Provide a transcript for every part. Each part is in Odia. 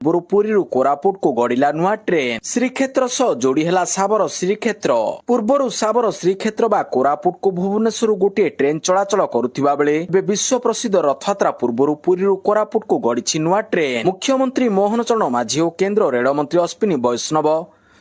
पुरी कोरापुट को गड़िला नुआ ट्रेन श्रीक्षेत्र सह जोड़ी है साबर श्रीक्षेत्र पूर्वर साबर श्रीक्षेत्र बा कोरापुट को भुवनेश्वर गोटे ट्रेन चलाचल करुवा बेले विश्व प्रसिद्ध रथयात्रा पूर्व पुरी कोरापुट को गड़ी नुआ ट्रेन मुख्यमंत्री मोहन चरण माझी और केन्द्र रेल मंत्री अश्विनी वैष्णव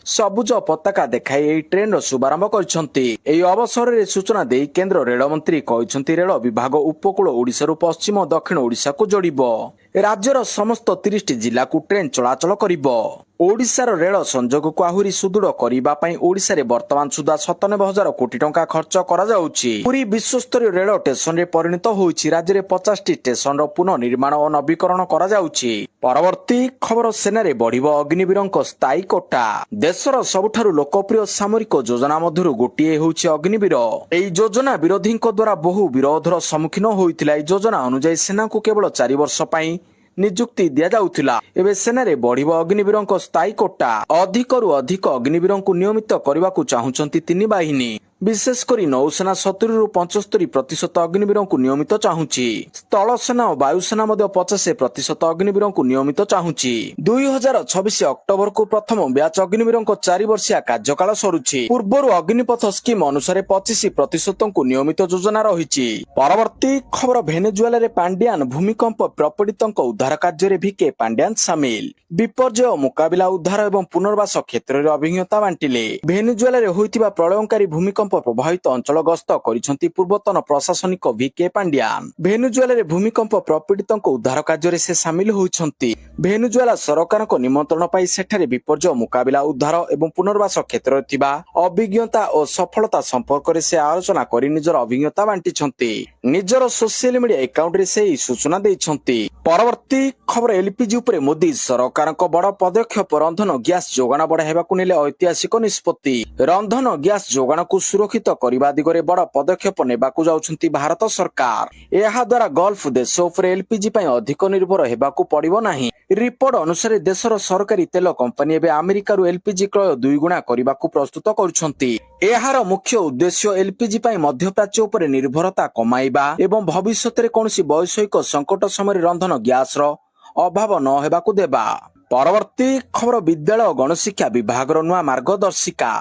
सबुज पताका देखाई एही ट्रेन रो शुभारंभ करछंती। एही अवसर रे सूचना देई केन्द्र रेल मंत्री कहछंती रेल विभाग उपकूल ओडिसा पश्चिम और दक्षिण ओडिसा को जोड़िबो। राज्यर समस्त 30 जिला को ट्रेन चलाचल करिबो। ओडिशार रेल संजोग को आहुरी सुदृढ़ करिबा पई ओडिसा रे वर्तमान सुधा 97,000 कोटी टंका खर्च करा जाउछि। पूरी विश्वस्तरीय रेल स्टेशन रे परिणत होइछि। राज्य रे 50टी स्टेशन रो पुनर्निर्माण और नवीकरण करा जाउछि। परवर्ती खबर सेना रे बढ़िबो अग्निवीरंक स्थायी कोटा। देशर सबुठारु लोकप्रिय सामरिक योजना मध्यरु गोटिए होउछि अग्निवीर। एही योजना विरोधीक द्वारा बहु विरोधर सम्मुखीन होइतिला। एही योजना अनुसार सेना को केवल 4 वर्ष पई नियुक्ति दिया जाउथिला। एबे सेना रे बढ़िबो अग्निवीरंक स्थायी कोटा। अधिकरु अधिक अग्निवीरंक नियमित करबा को चाहुचंती 3 बाहिनी। विशेषकर नौसेना 70 रु 75% अग्निवीरों को नियमित चाहूची। स्थल सेना और वायुसेना 50% अग्निवीरों को नियमित चाहूची। 2026 अक्टोबर को प्रथम ब्याच अग्निवीरों 4 वर्षिया कार्यकाल सरुची। पूर्वर अग्निपथ स्कीम अनुसार 25% को नियमित योजना रही। परवर्ती खबर भेनेजुएला रे पांडियान भूमिकंप प्रपीड़ितों उद्धार कार्य भिके पांडियान सामिल। विपर्यय मुकाबिला उद्धार एवं पुनर्वास क्षेत्र में अभिज्ञता बांटिले। भेनेजुएला रे होइतिबा प्रलयंकारी भूमिकंप प्रभावित अंचल गस्त करिसेंती पूर्वतन प्रशासनिक वीके पांडियान। भेनेजुएला रे भूमिकंप प्रपीड़ितों उद्धार कार्य से सामिल होइछंती। भेनेजुएला सरकार को निमंत्रण पाई सेठारे विपर्यय मुकाबिला उद्धार एवं पुनर्वास क्षेत्र में थिबा अभिज्ञता और सफलता संपर्क रे से आलोचना करी निजर अभिज्ञता बांटिछंती। निजर सोशल मीडिया अकाउंट रे से सूचना देइछंती। परवर्ती खबर एलपीजी उपरे मोदी सरकार को बड़ पदक्षेप। रंधन गैस जोगाण बढ़ाइबाकू नेले ऐतिहासिक निष्पत्ति। रंधन गैस जोगाण को सुरक्षित करने दिगरे बड़ पदक्षेप नेबाकू जाउछंती भारत सरकार। एहा द्वारा गल्फ देश उपरे एलपीजी पई अधिक निर्भर हेबाकू पड़िबो नाही। रिपोर्ट अनुसार देशर सरकारी तेल कंपनी एबे अमेरिका रु एलपीजी क्रय 2 गुणा करबाकू प्रस्तुत करुछंती। एहार मुख्य उद्देश्य एलपीजी पई मध्यप्राच्य उपरे निर्भरता कमाइबा एवं भविष्यत रे कोनोसी वैश्विक संकट समय रंधन गैस रो अभाव न हेबाकू देबा। परवर्ती खबर विद्यालय और गणशिक्षा विभाग रो नुआ मार्गदर्शिका।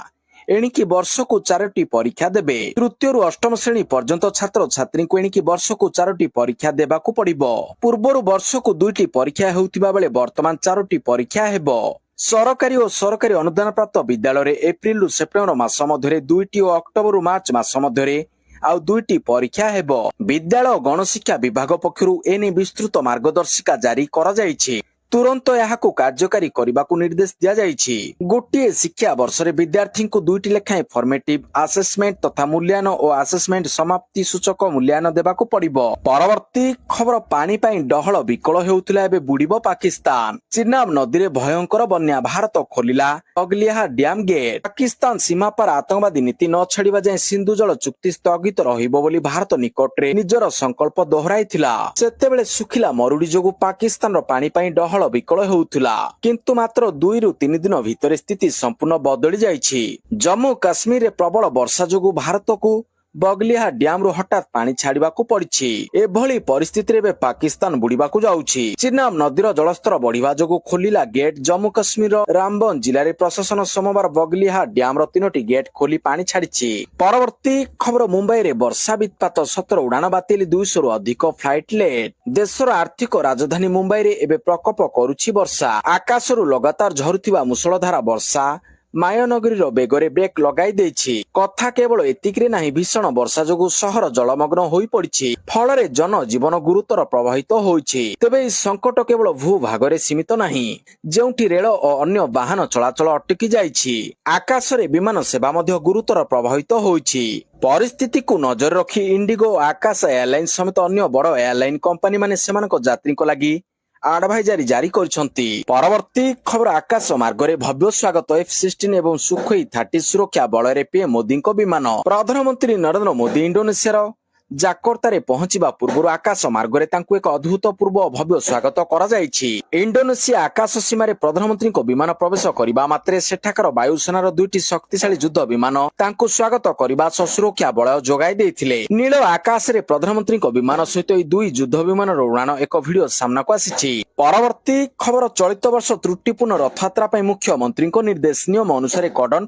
एणिकी वर्ष को 4टी परीक्षा देबे। तृतीय रु अष्टम श्रेणी पर्यंत छात्र छात्री को एणिकी वर्ष को 4टी परीक्षा देबाकू पड़िबो। पूर्वर वर्ष को 2टी परीक्षा हेउतिबा बेले वर्तमान 4टी परीक्षा हेबो। सरकारी और सरकारी अनुदान प्राप्त विद्यालय रे एप्रिल रु सेप्टेम्बर मास मध्यरे 2टी और अक्टोबर रु मार्च मास मध्यरे आउ 2टी परीक्षा हेबो। विद्यालय और गणशिक्षा विभाग पक्षरु एने विस्तृत मार्गदर्शिका जारी करा जायछि। तुरंत यहाकू कार्यकारी करबाकू निर्देश दिया जायछि। गोटिए शिक्षा वर्ष रे विद्यार्थी को 2टी लेखाएं फॉर्मेटिव असेसमेंट तथा मूल्यांकन और असेसमेंट समाप्ति सूचक मूल्यांकन देबाकू पड़िबो। परवर्ती खबर पानी पाई डहल विकल हेउथिला एबे बुडीबो पाकिस्तान। चिनाब नदी रे भयंकर बन्या। भारत खोलिला बगलिहा डैम गेट। पाकिस्तान सीमा पर आतंकवादी नीति न छाड़िबा जाय सिंधु जल चुक्ति स्थगित रहिबो बोली भारत निकट रे निजर संकल्प दोहराइथिला। सेतेबेले सुखिला मरुडी जोगु पाकिस्तान रो पानी पाई डहल विकल हेउथिला। किंतु मात्र 2 रु 3 दिन भितर स्थिति संपूर्ण बदली जाइछि। जम्मू काश्मीर रे प्रबल वर्षा जोगु भारत को बगलिहा डैम रु हठात पानी छाड़िबाकू पड़िछि। एभली परिस्थिति रे पाकिस्तान बुड़ीबाकू जाउछि। चिनाब नदीर जलस्तर बढ़िबा जोगु खोलिला गेट। जम्मू काश्मीर रामबन जिले रे प्रशासन सोमवार बगलिहा डैम रो 3टी गेट खोली पानी छाड़िछि। परवर्ती खबर मुंबई रे वर्षा वित्पात 17 उड़ान बातिल। 200 रु अधिक फ्लाइट लेट। देशर आर्थिक राजधानी मुंबई रे एबे प्रकोप करुछि वर्षा। आकाशरु लगातार झरुथिबा मुसलधारा वर्षा मायानगरी बेगरे ब्रेक लगाई देछि। कथा केवल एतिकरे नाही, भीषण वर्षा जोगु सहर जलमग्न होई पड़िछि। फलरे जनजीवन गुरुतर प्रभावित होइछि। तेबे ई संकट केवल भू भागरे सीमित नाही, जेउठी रेल और अन्य वाहन चलाचल अटकी जाइछि। आकाश रे विमान सेवा मध्य गुरुतर प्रभावित होइछि। परिस्थिति को नजर रखी इंडिगो आकाश एयरलाइन समेत अन्य बड़ एयरलाइन कंपनी माने सेमानक यात्रीक लागि एडवाइजरी जारी करछंती। परवर्ती खबर आकाश मार्ग रे भव्य स्वागत। F-16 एवं सुखोई 30 सुरक्षा बल रे पीएम मोदी को विमान। प्रधानमंत्री नरेंद्र मोदी इंडोनेशिया ଜାକର୍ତ୍ତାରେ ପହଞ୍ଚିବା ପୂର୍ବରୁ ଆକାଶ ମାର୍ଗରେ ତାଙ୍କୁ ଏକ ଅଦ୍ଭୁତପୂର୍ବ ଭବ୍ୟ ସ୍ୱାଗତ କରାଯାଇଛି। ଇଣ୍ଡୋନେସିଆ ଆକାଶ ସୀମାରେ ପ୍ରଧାନମନ୍ତ୍ରୀଙ୍କ ବିମାନ ପ୍ରବେଶ କରିବା ମାତ୍ରେ ସେଠାକାର ବାୟୁସେନାର 2ଟି ଶକ୍ତିଶାଳୀ ଯୁଦ୍ଧ ବିମାନ ତାଙ୍କୁ ସ୍ୱାଗତ କରିବା ସହ ସୁରକ୍ଷା ବଳୟ ଯୋଗାଇ ଦେଇଥିଲେ। ନୀଳ ଆକାଶରେ ପ୍ରଧାନମନ୍ତ୍ରୀଙ୍କ ବିମାନ ସହିତ ଏହି 2 ଯୁଦ୍ଧ ବିମାନର ଉଡ଼ାଣ ଏକ ଭିଡିଓ ସାମ୍ନାକୁ ଆସିଛି। ପରବର୍ତ୍ତୀ ଖବର, ଚଳିତ ବର୍ଷ ତ୍ରୁଟିପୂର୍ଣ୍ଣ ରଥଯାତ୍ରା ପାଇଁ ମୁଖ୍ୟମନ୍ତ୍ରୀଙ୍କ ନିର୍ଦ୍ଦେଶ। ନିୟମ ଅନୁସାରେ କର୍ଡନ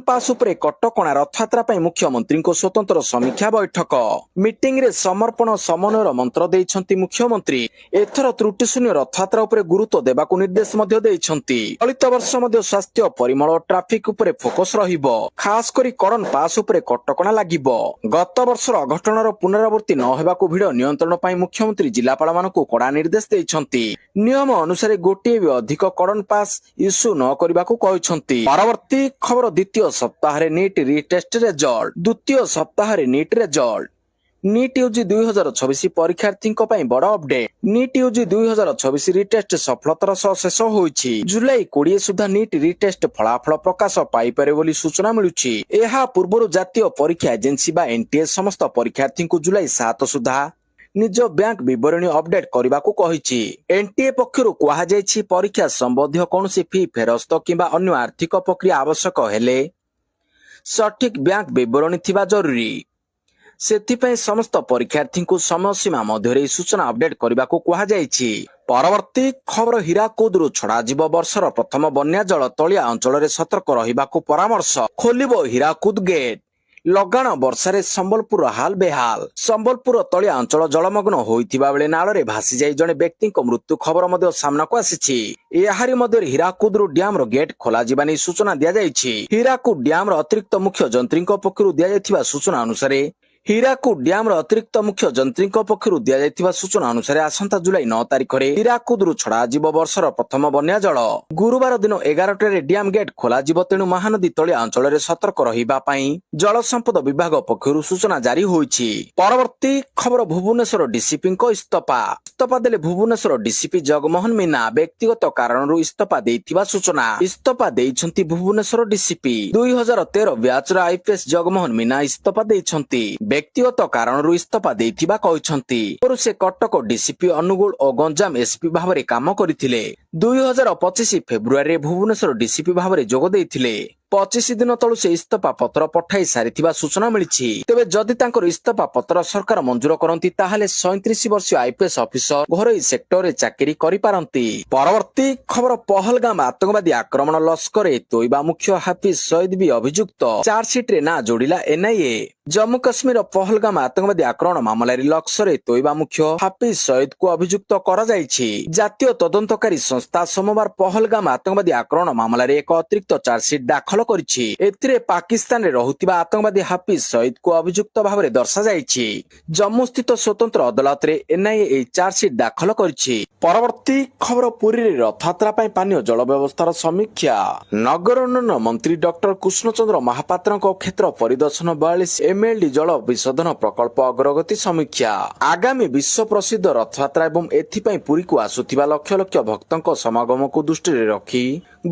ପାସ୍ ଉପରେ କଟକଣା। ରଥଯାତ୍ରା ପାଇଁ ମୁଖ୍ୟମନ୍ତ୍ରୀଙ୍କ ସ୍ୱତନ୍ତ୍ର ସମୀକ୍ଷା ବୈଠକ। ମିଟିଂରେ ସମର୍ପଣ ସମନ୍ୱୟର ମନ୍ତ୍ର ଦେଇଛନ୍ତି ମୁଖ୍ୟମନ୍ତ୍ରୀ। ଏଥର ତ୍ରୁଟିଶୂନ୍ୟ ରଥଯାତ୍ରା ଉପରେ ଗୁରୁତ୍ୱ ଦେବାକୁ ନିର୍ଦ୍ଦେଶ ମଧ୍ୟ ଦେଇଛନ୍ତି। ଚଳିତ ବର୍ଷ ମଧ୍ୟ ସ୍ୱାସ୍ଥ୍ୟ, ପରିମଳ ଓ ଟ୍ରାଫିକ ଉପରେ ଫୋକସ ରହିବ। ଖାସ କରି କର୍ଡନ ପାସ୍ ଉପରେ କଟକଣା ଲାଗିବ। ଗତ ବର୍ଷର ଅଘଟଣର ପୁନରାବୃତ୍ତି ନ ହେବାକୁ ଭିଡ ନିୟନ୍ତ୍ରଣ ପାଇଁ ମୁଖ୍ୟମନ୍ତ୍ରୀ ଜିଲ୍ଲାପାଳମାନଙ୍କୁ କଡା ନିର୍ଦ୍ଦେଶ ଦେଇଛନ୍ତି। ନିୟମ ଅନୁସାରେ ଗୋଟିଏ ବି ଅଧିକ କର୍ଡନ ପାସ୍ ଇସ୍ୟୁ ନ କରିବାକୁ କହିଛନ୍ତି। ପରବର୍ତ୍ତୀ ଖବର, ଦ୍ୱିତୀୟ ସପ୍ତାହରେ NEET retest result. NEET UG 2026 ପରୀକ୍ଷାର୍ଥୀଙ୍କ ପାଇଁ ବଡ ଅପଡେଟ। ନିଟ୍ ୟୁଜି 2026 ରିଟେଷ୍ଟ ସଫଳତାର ସହ ଶେଷ ହୋଇଛି। ଜୁଲାଇ 20 ସୁଦ୍ଧା ନିଟ୍ ରିଟେଷ୍ଟ ଫଳାଫଳ ପ୍ରକାଶ ପାଇପାରେ ବୋଲି ସୂଚନା ମିଳୁଛି। ଏହା ପୂର୍ବରୁ ଜାତୀୟ ପରୀକ୍ଷା ଏଜେନ୍ସି ବା ଏନ୍ଟିଏ ସମସ୍ତ ପରୀକ୍ଷାର୍ଥୀଙ୍କୁ ଜୁଲାଇ 7 ସୁଦ୍ଧା ନିଜ ବ୍ୟାଙ୍କ ବିବରଣୀ ଅପଡେଟ କରିବାକୁ କହିଛି। ଏନ୍ଟିଏ ପକ୍ଷରୁ କୁହାଯାଇଛି, ପରୀକ୍ଷା ସମ୍ବନ୍ଧୀୟ କୌଣସି ଫି ଫେରସ୍ତ କିମ୍ବା ଅନ୍ୟ ଆର୍ଥିକ ପ୍ରକ୍ରିୟା ଆବଶ୍ୟକ ହେଲେ ସଠିକ ବ୍ୟାଙ୍କ ବିବରଣୀ ଥିବା ଜରୁରୀ। ସେଥିପାଇଁ ସମସ୍ତ ପରୀକ୍ଷାର୍ଥୀଙ୍କୁ ସମୟ ସୀମା ମଧ୍ୟରେ ଏହି ସୂଚନା ଅପଡେଟ କରିବାକୁ କୁହାଯାଇଛି। ପରବର୍ତ୍ତୀ ଖବର, ହୀରାକୁଦରୁ ଛଡାଯିବ ବର୍ଷର ପ୍ରଥମ ବନ୍ୟା ଜଳ। ତଳିଆ ଅଞ୍ଚଳରେ ସତର୍କ ରହିବାକୁ ପରାମର୍ଶ। ଖୋଲିବ ହୀରାକୁଦ ଗେଟ୍। ଲଗାଣ ବର୍ଷାରେ ସମ୍ବଲପୁର ହାଲ ବେହାଲ। ସମ୍ବଲପୁର ତଳିଆ ଅଞ୍ଚଳ ଜଳମଗ୍ନ ହୋଇଥିବା ବେଳେ ନାଳରେ ଭାସି ଯାଇ ଜଣେ ବ୍ୟକ୍ତିଙ୍କ ମୃତ୍ୟୁ ଖବର ମଧ୍ୟ ସାମ୍ନାକୁ ଆସିଛି। ଏହାରି ମଧ୍ୟରେ ହୀରାକୁଦରୁ ଡ୍ୟାମର ଗେଟ୍ ଖୋଲାଯିବା ନେଇ ସୂଚନା ଦିଆଯାଇଛି। ହୀରାକୁଦ ଡ୍ୟାମର ଅତିରିକ୍ତ ମୁଖ୍ୟ ଯନ୍ତ୍ରୀଙ୍କ ପକ୍ଷରୁ ଦିଆଯାଇଥିବା ସୂଚନା ଅନୁସାରେ ଆସନ୍ତା ଜୁଲାଇ 9 ତାରିଖରେ ହୀରାକୁଦରୁ ଛଡାଯିବ ବର୍ଷର ପ୍ରଥମ ବନ୍ୟା ଜଳ। ଗୁରୁବାର ଦିନ 11ଟାରେ ଡ୍ୟାମ ଗେଟ୍ ଖୋଲାଯିବ। ତେଣୁ ମହାନଦୀ ତଳିଆ ଅଞ୍ଚଳରେ ସତର୍କ ରହିବା ପାଇଁ ଜଳ ସମ୍ପଦ ବିଭାଗ ପକ୍ଷରୁ ସୂଚନା ଜାରି ହୋଇଛି। ପରବର୍ତ୍ତୀ ଖବର, ଭୁବନେଶ୍ୱର ଡିସିପିଙ୍କ ଇସ୍ତଫା ଦେଲେ ଭୁବନେଶ୍ୱର ଡିସିପି ଜଗମୋହନ ମୀନା। ବ୍ୟକ୍ତିଗତ କାରଣରୁ ଇସ୍ତଫା ଦେଇଥିବା ସୂଚନା। ଇସ୍ତଫା ଦେଇଛନ୍ତି ଭୁବନେଶ୍ୱର ଡିସିପି। 2013 ବ୍ୟାଚର ଆଇପିଏସ୍ ଜଗମୋହନ ମୀନା ଇସ୍ତଫା ଦେଇଛନ୍ତି। ବ୍ୟକ୍ତିଗତ କାରଣରୁ ଇସ୍ତଫା ଦେଇଥିବା କହିଛନ୍ତି। ସେ କଟକ ଡିସିପି, ଅନୁଗୁଳ ଓ ଗଞ୍ଜାମ ଏସ୍ପି ଭାବରେ କାମ କରିଥିଲେ। 2025 ଫେବୃଆରୀରେ ଭୁବନେଶ୍ୱର ଡିସିପି ଭାବରେ ଯୋଗ ଦେଇଥିଲେ। 25 ଦିନ ତଳୁ ସେ ଇସ୍ତଫା ପତ୍ର ପଠାଇ ସାରିଥିବା ସୂଚନା ମିଳିଛି। ତେବେ ଯଦି ତାଙ୍କର ଇସ୍ତଫା ପତ୍ର ସରକାର ମଞ୍ଜୁର କରନ୍ତି, ତାହେଲେ 37 ବର୍ଷୀୟ ଆଇପିଏସ୍ ଅଫିସର ଘରୋଇ ସେକ୍ଟରରେ ଚାକିରି କରିପାରନ୍ତି। ପରବର୍ତ୍ତୀ ଖବର, ପହଲଗାମ ଆତଙ୍କବାଦୀ ଆକ୍ରମଣ। ଲସ୍କର ଏ ତୋଇବା ମୁଖ୍ୟ ହାଫିଜ ସଇଦ ବି ଅଭିଯୁକ୍ତ। ଚାର୍ଜସିଟରେ ନାଁ ଯୋଡ଼ିଲା ଏନ୍ଆଇଏ। ଜମ୍ମୁ କାଶ୍ମୀର ପହଲଗାମ ଆତଙ୍କବାଦୀ ଆକ୍ରମଣ ମାମଲାରେ ଲସ୍କର ଏ ତୋଇବା ମୁଖ୍ୟ ହାଫିଜ ସଇଦକୁ ଅଭିଯୁକ୍ତ କରାଯାଇଛି। ଜାତୀୟ ତଦନ୍ତକାରୀ ସଂସ୍ଥା ସୋମବାର ପହଲଗାମ ଆତଙ୍କବାଦୀ ଆକ୍ରମଣ ମାମଲାରେ ଏକ ଅତିରିକ୍ତ ଚାର୍ଜସିଟ୍ ଦାଖଲ କରିଛି। ଏଥିରେ ପାକିସ୍ତାନରେ ରହୁଥିବା ଆତଙ୍କବାଦୀ ହାଫିଜ ସଇଦକୁ ଅଭିଯୁକ୍ତ ଭାବରେ ଦର୍ଶାଯାଇଛି। ଜମ୍ମୁ ସ୍ଥିତ ସ୍ୱତନ୍ତ୍ର ଅଦାଲତରେ ଏନ୍ଆଇଏ ଏହି ଚାର୍ଜସିଟ୍ ଦାଖଲ କରିଛି। ପରବର୍ତ୍ତୀ ଖବର, ପୁରୀରେ ରଥଯାତ୍ରା ପାଇଁ ପାନୀୟ ଜଳ ବ୍ୟବସ୍ଥାର ସମୀକ୍ଷା। ନଗର ଉନ୍ନୟନ ମନ୍ତ୍ରୀ ଡକ୍ଟର କୃଷ୍ଣଚନ୍ଦ୍ର ମହାପାତ୍ରଙ୍କ କ୍ଷେତ୍ର ପରିଦର୍ଶନ। 42 MLD ଜଳ ବିଶୋଧନ ପ୍ରକଳ୍ପ ଅଗ୍ରଗତି ସମୀକ୍ଷା। ଆଗାମୀ ବିଶ୍ୱ ପ୍ରସିଦ୍ଧ ରଥଯାତ୍ରା ଏବଂ ଏଥିପାଇଁ ପୁରୀକୁ ଆସୁଥିବା ଲକ୍ଷ ଲକ୍ଷ ଭକ୍ତଙ୍କ ସମାଗମକୁ ଦୃଷ୍ଟିରେ ରଖି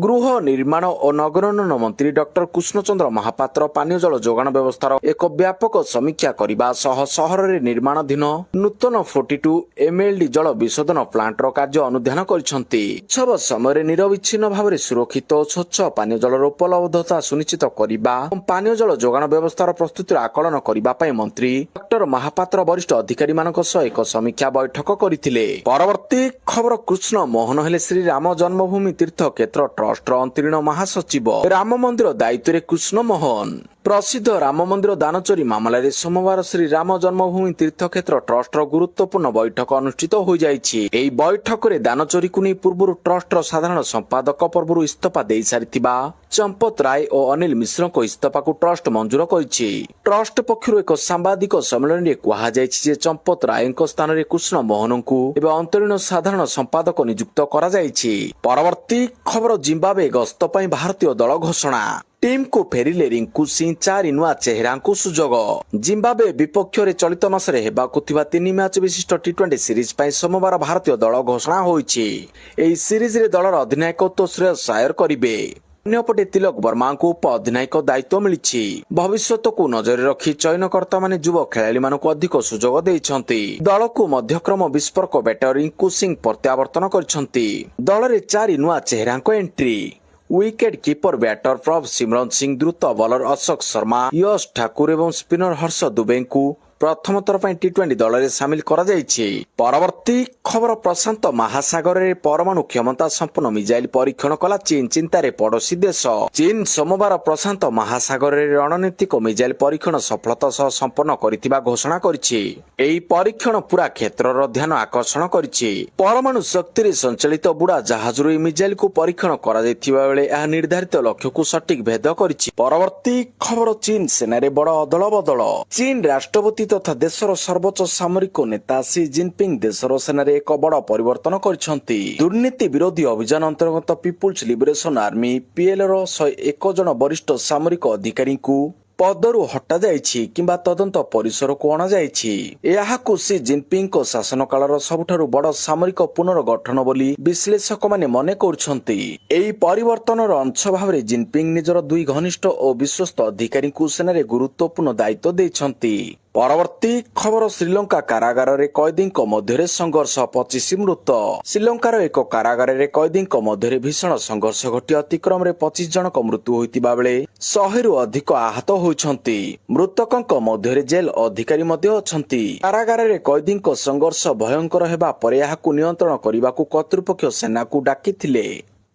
ଗୃହ ନିର୍ମାଣ ଓ ନଗର ଉନ୍ନୟନ ମନ୍ତ୍ରୀ ଡକ୍ଟର କୃଷ୍ଣଚନ୍ଦ୍ର ମହାପାତ୍ର ପାନୀୟ ଜଳ ଯୋଗାଣ ବ୍ୟବସ୍ଥାର ଏକ ବ୍ୟାପକ ସମୀକ୍ଷା କରିବା ସହ ସହରରେ ନିର୍ମାଣାଧୀନ ନୂତନ 42 MLD ଜଳ ବିଶୋଧନ ପ୍ଲାଣ୍ଟର କାର୍ଯ୍ୟ ଅନୁଧ୍ୟାନ କରିଛନ୍ତି। ଉତ୍ସବ ସମୟରେ ନିରବିଚ୍ଛିନ୍ନ ଭାବରେ ସୁରକ୍ଷିତ ଓ ସ୍ୱଚ୍ଛ ପାନୀୟ ଜଳର ଉପଲବ୍ଧତା ସୁନିଶ୍ଚିତ କରିବା ଏବଂ ପାନୀୟ ଜଳ ଯୋଗାଣ ବ୍ୟବସ୍ଥାର ପ୍ରସ୍ତୁତିର ଆକଳନ କରିବା ପାଇଁ ମନ୍ତ୍ରୀ ଡକ୍ଟର ମହାପାତ୍ର ବରିଷ୍ଠ ଅଧିକାରୀମାନଙ୍କ ସହ ଏକ ସମୀକ୍ଷା ବୈଠକ କରିଥିଲେ। ପରବର୍ତ୍ତୀ ଖବର, କୃଷ୍ଣ ମୋହନ ହେଲେ ଶ୍ରୀ ରାମ ଜନ୍ମଭୂମି ତୀର୍ଥ କ୍ଷେତ୍ର ଟ୍ରଷ୍ଟର ଅନ୍ତରୀଣ ମହାସଚିବ। ରାମ ମନ୍ଦିର ଦାୟିତ୍ୱରେ କୃଷ୍ଣ ମୋହନ। ପ୍ରସିଦ୍ଧ ରାମ ମନ୍ଦିର ଦାନ ଚୋରି ମାମଲାରେ ସୋମବାର ଶ୍ରୀ ରାମ ଜନ୍ମଭୂମି ତୀର୍ଥକ୍ଷେତ୍ର ଟ୍ରଷ୍ଟର ଗୁରୁତ୍ୱପୂର୍ଣ୍ଣ ବୈଠକ ଅନୁଷ୍ଠିତ ହୋଇଯାଇଛି। ଏହି ବୈଠକରେ ଦାନ ଚୋରିକୁ ନେଇ ପୂର୍ବରୁ ଟ୍ରଷ୍ଟର ସାଧାରଣ ସମ୍ପାଦକ ପୂର୍ବରୁ ଇସ୍ତଫା ଦେଇସାରିଥିବା ଚମ୍ପତ ରାୟ ଓ ଅନିଲ ମିଶ୍ରଙ୍କ ଇସ୍ତଫାକୁ ଟ୍ରଷ୍ଟ ମଞ୍ଜୁର କରିଛି। ଟ୍ରଷ୍ଟ ପକ୍ଷରୁ ଏକ ସାମ୍ବାଦିକ ସମ୍ମିଳନୀରେ କୁହାଯାଇଛି ଯେ ଚମ୍ପତ ରାୟଙ୍କ ସ୍ଥାନରେ କୃଷ୍ଣ ମୋହନଙ୍କୁ ଏବେ ଅନ୍ତରୀଣ ସାଧାରଣ ସମ୍ପାଦକ ନିଯୁକ୍ତ କରାଯାଇଛି। ପରବର୍ତ୍ତୀ ଖବର, ଜିମ୍ବାବେ ଗସ୍ତ ପାଇଁ ଭାରତୀୟ ଦଳ ଘୋଷଣା। ଟିମ୍କୁ ଫେରିଲେ ରିଙ୍କୁ ସିଂ। 4 ନୂଆ ଚେହେରାଙ୍କୁ ସୁଯୋଗ। ଜିମ୍ବାବେ ବିପକ୍ଷରେ ଚଳିତ ମାସରେ ହେବାକୁ ଥିବା 3 ମ୍ୟାଚ୍ ବିଶିଷ୍ଟ T20 ସିରିଜ ପାଇଁ ସୋମବାର ଭାରତୀୟ ଦଳ ଘୋଷଣା ହୋଇଛି। ଏହି ସିରିଜରେ ଦଳର ଅଧିନାୟକତ୍ୱ ଶ୍ରେୟସ ଆୟର କରିବେ। ଅନ୍ୟପଟେ ତିଲକ ବର୍ମାଙ୍କୁ ଉପ-ଅଧିନାୟକ ଦାୟିତ୍ୱ ମିଳିଛି। ଭବିଷ୍ୟତକୁ ନଜରରେ ରଖି ଚୟନକର୍ତ୍ତାମାନେ ଯୁବ ଖେଳାଳିମାନଙ୍କୁ ଅଧିକ ସୁଯୋଗ ଦେଇଛନ୍ତି। ଦଳକୁ ମଧ୍ୟକ୍ରମ ବିସ୍ଫୋରକ ବ୍ୟାଟର ରିଙ୍କୁ ସିଂ ପ୍ରତ୍ୟାବର୍ତ୍ତନ କରିଛନ୍ତି। ଦଳରେ 4 ନୂଆ ଚେହେରାଙ୍କ entry. Wicket keeper batter Prabhsimran Singh, ଦ୍ରୁତ ବୋଲର ଅଶୋକ ଶର୍ମା, ୟଶ ଠାକୁର ଏବଂ ସ୍ପିନର ହର୍ଷ ଦୁବେଙ୍କୁ ପ୍ରଥମ ଥର ପାଇଁ ଟି-20 ଦଳରେ ସାମିଲ କରାଯାଇଛି। ପରବର୍ତ୍ତୀ ଖବର, ପ୍ରଶାନ୍ତ ମହାସାଗରରେ ପରମାଣୁ କ୍ଷମତା ସମ୍ପନ୍ନ ମିଜାଇଲ ପରୀକ୍ଷଣ କଲା ଚୀନ। ଚିନ୍ତାରେ ପଡୋଶୀ ଦେଶ। ଚୀନ ସୋମବାର ପ୍ରଶାନ୍ତ ମହାସାଗରରେ ରଣନୀତିକ ମିଜାଇଲ ପରୀକ୍ଷଣ ସଫଳତା ସହ ସମ୍ପନ୍ନ କରିଥିବା ଘୋଷଣା କରିଛି। ଏହି ପରୀକ୍ଷଣ ପୁରା କ୍ଷେତ୍ରର ଧ୍ୟାନ ଆକର୍ଷଣ କରିଛି। ପରମାଣୁ ଶକ୍ତିରେ ସଞ୍ଚାଳିତ ବୁଡ଼ା ଜାହାଜରୁ ଏହି ମିଜାଇଲକୁ ପରୀକ୍ଷଣ କରାଯାଇଥିବା ବେଳେ ଏହା ନିର୍ଦ୍ଧାରିତ ଲକ୍ଷ୍ୟକୁ ସଠିକ ଭେଦ କରିଛି। ପରବର୍ତ୍ତୀ ଖବର, ଚୀନ ସେନାରେ ବଡ଼ ଅଦଳ ବଦଳ। ଚୀନ ରାଷ୍ଟ୍ରପତି ତଥା ଦେଶର ସର୍ବୋଚ୍ଚ ସାମରିକ ନେତା ସି ଜିନପିଙ୍ଗ ଦେଶର ସେନାରେ ଏକ ବଡ଼ ପରିବର୍ତ୍ତନ କରିଛନ୍ତି। ଦୁର୍ନୀତି ବିରୋଧୀ ଅଭିଯାନ ଅନ୍ତର୍ଗତ ପିପୁଲ୍ସ ଲିବରେସନ ଆର୍ମି PLର 101 ଜଣ ବରିଷ୍ଠ ସାମରିକ ଅଧିକାରୀଙ୍କୁ ପଦରୁ ହଟାଯାଇଛି କିମ୍ବା ତଦନ୍ତ ପରିସରକୁ ଅଣାଯାଇଛି। ଏହାକୁ ସି ଜିନପିଙ୍ଗଙ୍କ ଶାସନ କାଳର ସବୁଠାରୁ ବଡ଼ ସାମରିକ ପୁନର୍ଗଠନ ବୋଲି ବିଶ୍ଳେଷକମାନେ ମନେ କରୁଛନ୍ତି। ଏହି ପରିବର୍ତ୍ତନର ଅଂଶ ଭାବରେ ଜିନପିଙ୍ଗ ନିଜର 2 ଘନିଷ୍ଠ ଓ ବିଶ୍ୱସ୍ତ ଅଧିକାରୀଙ୍କୁ ସେନାରେ ଗୁରୁତ୍ୱପୂର୍ଣ୍ଣ ଦାୟିତ୍ୱ ଦେଇଛନ୍ତି। ପରବର୍ତ୍ତୀ ଖବର, ଶ୍ରୀଲଙ୍କା କାରାଗାରରେ କଏଦୀଙ୍କ ମଧ୍ୟରେ ସଂଘର୍ଷ, 25 ମୃତ। ଶ୍ରୀଲଙ୍କାର ଏକ କାରାଗାରରେ କଏଦୀଙ୍କ ମଧ୍ୟରେ ଭୀଷଣ ସଂଘର୍ଷ ଘଟି ଅତିକ୍ରମରେ 25 ଜଣଙ୍କ ମୃତ୍ୟୁ ହୋଇଥିବା ବେଳେ 100ରୁ ଅଧିକ ଆହତ ହୋଇଛନ୍ତି। ମୃତକଙ୍କ ମଧ୍ୟରେ ଜେଲ ଅଧିକାରୀ ମଧ୍ୟ ଅଛନ୍ତି। କାରାଗାରରେ କଏଦୀଙ୍କ ସଂଘର୍ଷ ଭୟଙ୍କର ହେବା ପରେ ଏହାକୁ ନିୟନ୍ତ୍ରଣ କରିବାକୁ କର୍ତ୍ତୃପକ୍ଷ ସେନାକୁ ଡାକିଥିଲେ।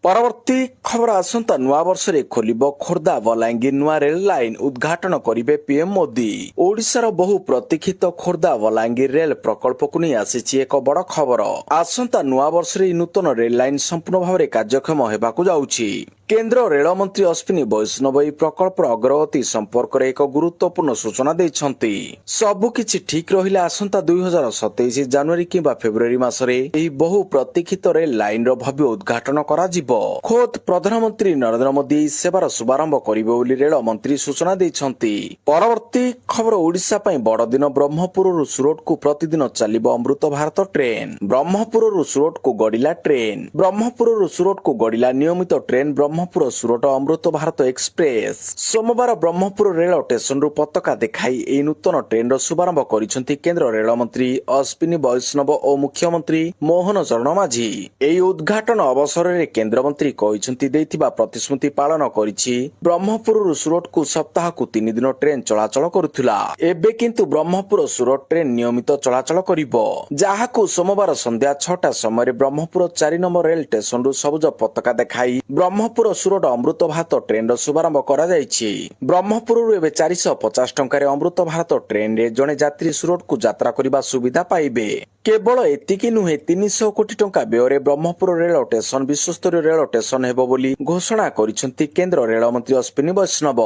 ପରବର୍ତ୍ତୀ ଖବର, ଆସନ୍ତା ନୂଆ ବର୍ଷରେ ଖୋଲିବ ଖୋର୍ଦ୍ଧା ବଲାଙ୍ଗୀର ନୂଆ ରେଳ ଲାଇନ, ଉଦ୍ଘାଟନ କରିବେ ପିଏମ ମୋଦି। ଓଡ଼ିଶାର ବହୁ ପ୍ରତୀକ୍ଷିତ ଖୋର୍ଦ୍ଧା ବଲାଙ୍ଗୀର ରେଳ ପ୍ରକଳ୍ପକୁ ନେଇ ଆସିଛି ଏକ ବଡ଼ ଖବର। ଆସନ୍ତା ନୂଆ ବର୍ଷରେ ଏହି ନୂତନ ରେଳ ଲାଇନ ସମ୍ପୂର୍ଣ୍ଣ ଭାବରେ କାର୍ଯ୍ୟକ୍ଷମ ହେବାକୁ ଯାଉଛି। କେନ୍ଦ୍ର ରେଳମନ୍ତ୍ରୀ ଅଶ୍ୱିନୀ ବୈଷ୍ଣବ ଏହି ପ୍ରକଳ୍ପର ଅଗ୍ରଗତି ସମ୍ପର୍କରେ ଏକ ଗୁରୁତ୍ୱପୂର୍ଣ୍ଣ ସୂଚନା ଦେଇଛନ୍ତି। ସବୁକିଛି ଠିକ୍ ରହିଲେ ଆସନ୍ତା 2027 ଜାନୁଆରୀ କିମ୍ବା ଫେବୃଆରୀ ମାସରେ ଏହି ବହୁ ପ୍ରତୀକ୍ଷିତ ରେଳ ଲାଇନର ଭବ୍ୟ ଉଦ୍ଘାଟନ କରାଯିବ। ଖୋଦ୍ ପ୍ରଧାନମନ୍ତ୍ରୀ ନରେନ୍ଦ୍ର ମୋଦି ଏହି ସେବାର ଶୁଭାରମ୍ଭ କରିବେ ବୋଲି ରେଳ ମନ୍ତ୍ରୀ ସୂଚନା ଦେଇଛନ୍ତି। ପରବର୍ତ୍ତୀ ଖବର, ଓଡ଼ିଶା ପାଇଁ ବଡ଼ ଦିନ। ବ୍ରହ୍ମପୁରରୁ ସୁରଟକୁ ପ୍ରତିଦିନ ଚାଲିବ ଅମୃତ ଭାରତ ଟ୍ରେନ୍। ବ୍ରହ୍ମପୁରରୁ ସୁରଟକୁ ଗଡ଼ିଲା ଟ୍ରେନ୍। ବ୍ରହ୍ମପୁରରୁ ସୁରଟକୁ ଗଡ଼ିଲା ନିୟମିତ ଟ୍ରେନ୍ ବ୍ରହ୍ମପୁର ସୁରଟ ଅମୃତ ଭାରତ ଏକ୍ସପ୍ରେସ୍। ସୋମବାର ବ୍ରହ୍ମପୁର ରେଳ ଷ୍ଟେସନରୁ ପତାକା ଦେଖାଇ ଏହି ନୂତନ ଟ୍ରେନ୍ର ଶୁଭାରମ୍ଭ କରିଛନ୍ତି କେନ୍ଦ୍ର ରେଳମନ୍ତ୍ରୀ ଅଶ୍ୱିନୀ ବୈଷ୍ଣବ ଓ ମୁଖ୍ୟମନ୍ତ୍ରୀ ମୋହନ ଚରଣ ମାଝୀ। ଏହି ଉଦ୍ଘାଟନ ଅବସରରେ କେନ୍ଦ୍ରମନ୍ତ୍ରୀ କହିଛନ୍ତି, ଦେଇଥିବା ପ୍ରତିଶ୍ରୁତି ପାଳନ କରିଛି। ବ୍ରହ୍ମପୁରରୁ ସୁରଟକୁ ସପ୍ତାହକୁ 3 ଦିନ ଟ୍ରେନ୍ ଚଳାଚଳ କରୁଥିଲା। ଏବେ କିନ୍ତୁ ବ୍ରହ୍ମପୁର ସୁରଟ ଟ୍ରେନ୍ ନିୟମିତ ଚଳାଚଳ କରିବ, ଯାହାକୁ ସୋମବାର ସନ୍ଧ୍ୟା 6ଟା ସମୟରେ ବ୍ରହ୍ମପୁର 4 ନମ୍ବର ରେଳ ଷ୍ଟେସନରୁ ସବୁଜ ପତାକା ଦେଖାଇ ବ୍ରହ୍ମପୁର ସୁରଟ ଅମୃତ ଭାରତ ଟ୍ରେନ୍ର ଶୁଭାରମ୍ଭ କରାଯାଇଛି। ବ୍ରହ୍ମପୁରରୁ ଏବେ 450 ଟଙ୍କାରେ ଅମୃତ ଭାରତ ଟ୍ରେନ୍ରେ ଜଣେ ଯାତ୍ରୀ ସୁରଟକୁ ଯାତ୍ରା କରିବା ସୁବିଧା ପାଇବେ। କେବଳ ଏତିକି ନୁହେଁ, 300 କୋଟି ଟଙ୍କା ବ୍ୟୟରେ ବ୍ରହ୍ମପୁର ରେଳ ଷ୍ଟେସନ ବିଶ୍ୱସ୍ତରୀୟ ରେଳ ଷ୍ଟେସନ ହେବ ବୋଲି ଘୋଷଣା କରିଛନ୍ତି କେନ୍ଦ୍ର ରେଳମନ୍ତ୍ରୀ ଅଶ୍ୱିନୀ ବୈଷ୍ଣବ।